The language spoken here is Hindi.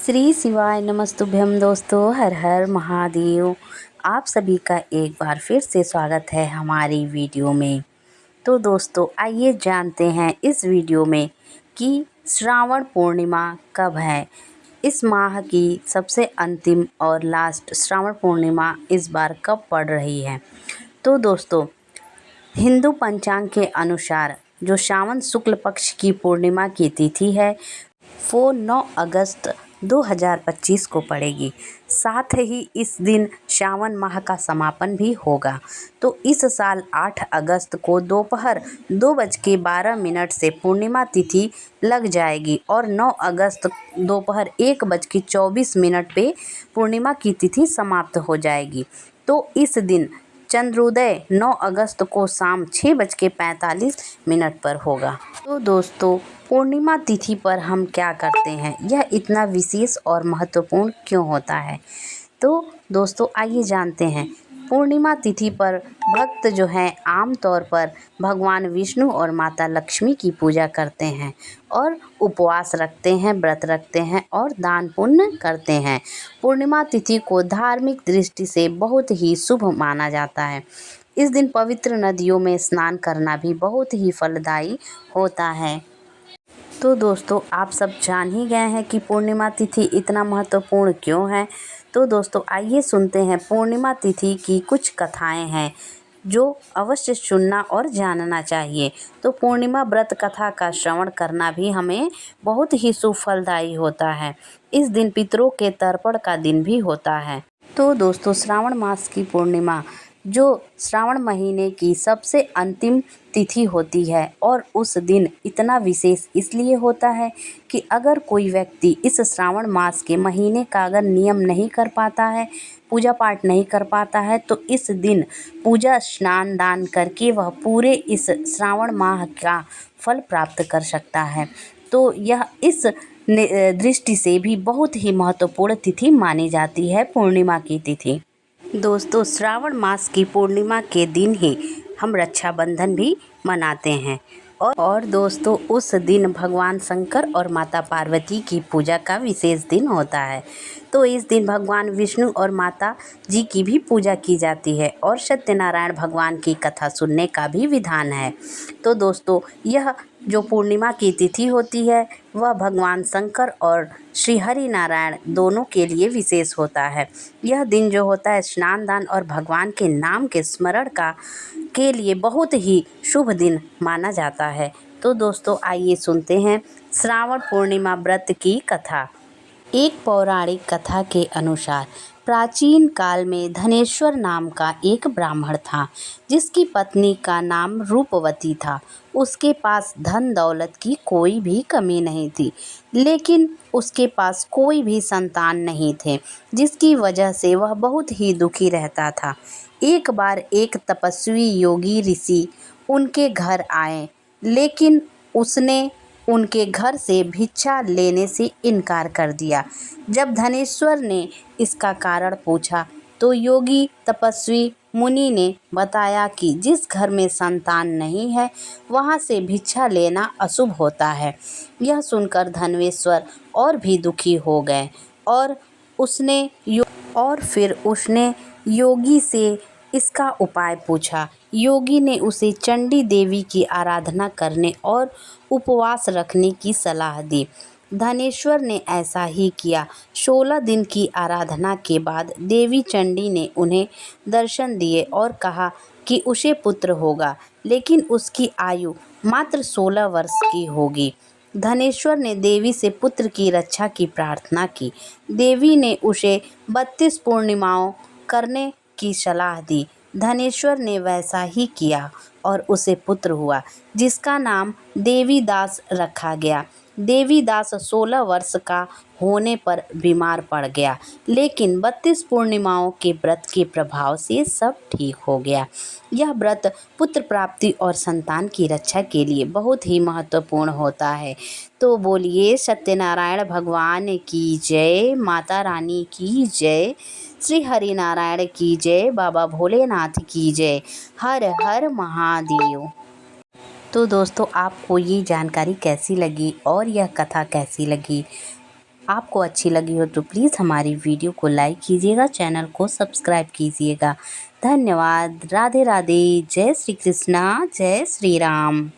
श्री शिवाय नमस्तुभ्यम दोस्तों, हर हर महादेव। आप सभी का एक बार फिर से स्वागत है हमारी वीडियो में। तो दोस्तों आइए जानते हैं इस वीडियो में कि श्रावण पूर्णिमा कब है। इस माह की सबसे अंतिम और लास्ट श्रावण पूर्णिमा इस बार कब पड़ रही है। तो दोस्तों हिंदू पंचांग के अनुसार जो श्रावण शुक्ल पक्ष की पूर्णिमा की तिथि है वो 9 अगस्त 2025 को पड़ेगी। साथ ही इस दिन श्रावण माह का समापन भी होगा। तो इस साल 8 अगस्त को दोपहर 2:12 से पूर्णिमा तिथि लग जाएगी और 9 अगस्त दोपहर 1:24 पे पूर्णिमा की तिथि समाप्त हो जाएगी। तो इस दिन चंद्रोदय 9 अगस्त को शाम 6:45 पर होगा। तो दोस्तों पूर्णिमा तिथि पर हम क्या करते हैं, यह इतना विशेष और महत्वपूर्ण क्यों होता है। तो दोस्तों आइए जानते हैं। पूर्णिमा तिथि पर भक्त जो हैं आमतौर पर भगवान विष्णु और माता लक्ष्मी की पूजा करते हैं और उपवास रखते हैं, व्रत रखते हैं और दान पुण्य करते हैं। पूर्णिमा तिथि को धार्मिक दृष्टि से बहुत ही शुभ माना जाता है। इस दिन पवित्र नदियों में स्नान करना भी बहुत ही फलदायी होता है। तो दोस्तों आप सब जान ही गए हैं कि पूर्णिमा तिथि इतना महत्वपूर्ण क्यों है। तो दोस्तों आइए सुनते हैं पूर्णिमा तिथि की कुछ कथाएं हैं जो अवश्य सुनना और जानना चाहिए। तो पूर्णिमा व्रत कथा का श्रवण करना भी हमें बहुत ही शुभ फलदायी होता है। इस दिन पितरों के तर्पण का दिन भी होता है। तो दोस्तों श्रावण मास की पूर्णिमा जो श्रावण महीने की सबसे अंतिम तिथि होती है और उस दिन इतना विशेष इसलिए होता है कि अगर कोई व्यक्ति इस श्रावण मास के महीने का अगर नियम नहीं कर पाता है, पूजा पाठ नहीं कर पाता है, तो इस दिन पूजा स्नान दान करके वह पूरे इस श्रावण माह का फल प्राप्त कर सकता है। तो यह इस दृष्टि से भी बहुत ही महत्वपूर्ण तिथि मानी जाती है, पूर्णिमा की तिथि। दोस्तों श्रावण मास की पूर्णिमा के दिन ही हम रक्षाबंधन भी मनाते हैं और दोस्तों उस दिन भगवान शंकर और माता पार्वती की पूजा का विशेष दिन होता है। तो इस दिन भगवान विष्णु और माता जी की भी पूजा की जाती है और सत्यनारायण भगवान की कथा सुनने का भी विधान है। तो दोस्तों यह जो पूर्णिमा की तिथि होती है वह भगवान शंकर और श्री हरि नारायण दोनों के लिए विशेष होता है। यह दिन जो होता है स्नान दान और भगवान के नाम के स्मरण के लिए बहुत ही शुभ दिन माना जाता है। तो दोस्तों आइए सुनते हैं श्रावण पूर्णिमा व्रत की कथा। एक पौराणिक कथा के अनुसार प्राचीन काल में धनेश्वर नाम का एक ब्राह्मण था जिसकी पत्नी का नाम रूपवती था। उसके पास धन दौलत की कोई भी कमी नहीं थी, लेकिन उसके पास कोई भी संतान नहीं थे, जिसकी वजह से वह बहुत ही दुखी रहता था। एक बार एक तपस्वी योगी ऋषि उनके घर आए, लेकिन उसने उनके घर से भिक्षा लेने से इनकार कर दिया। जब धनेश्वर ने इसका कारण पूछा तो योगी तपस्वी मुनि ने बताया कि जिस घर में संतान नहीं है वहाँ से भिक्षा लेना अशुभ होता है। यह सुनकर धनेश्वर और भी दुखी हो गए और फिर उसने योगी से इसका उपाय पूछा। योगी ने उसे चंडी देवी की आराधना करने और उपवास रखने की सलाह दी। धनेश्वर ने ऐसा ही किया। 16 दिन की आराधना के बाद देवी चंडी ने उन्हें दर्शन दिए और कहा कि उसे पुत्र होगा, लेकिन उसकी आयु मात्र 16 वर्ष की होगी। धनेश्वर ने देवी से पुत्र की रक्षा की प्रार्थना की। देवी ने उसे 32 पूर्णिमाओं करने की सलाह दी। धनेश्वर ने वैसा ही किया और उसे पुत्र हुआ, जिसका नाम देवीदास रखा गया। देवीदास 16 वर्ष का होने पर बीमार पड़ गया, लेकिन 32 पूर्णिमाओं के व्रत के प्रभाव से सब ठीक हो गया। यह व्रत पुत्र प्राप्ति और संतान की रक्षा के लिए बहुत ही महत्वपूर्ण होता है। तो बोलिए सत्यनारायण भगवान की जय, माता रानी की जय, श्री हरि नारायण की जय, बाबा भोलेनाथ की जय। हर हर महादेव। तो दोस्तों आपको ये जानकारी कैसी लगी और यह कथा कैसी लगी, आपको अच्छी लगी हो तो प्लीज़ हमारी वीडियो को लाइक कीजिएगा, चैनल को सब्सक्राइब कीजिएगा। धन्यवाद। राधे राधे। जय श्री कृष्णा, जय श्री राम।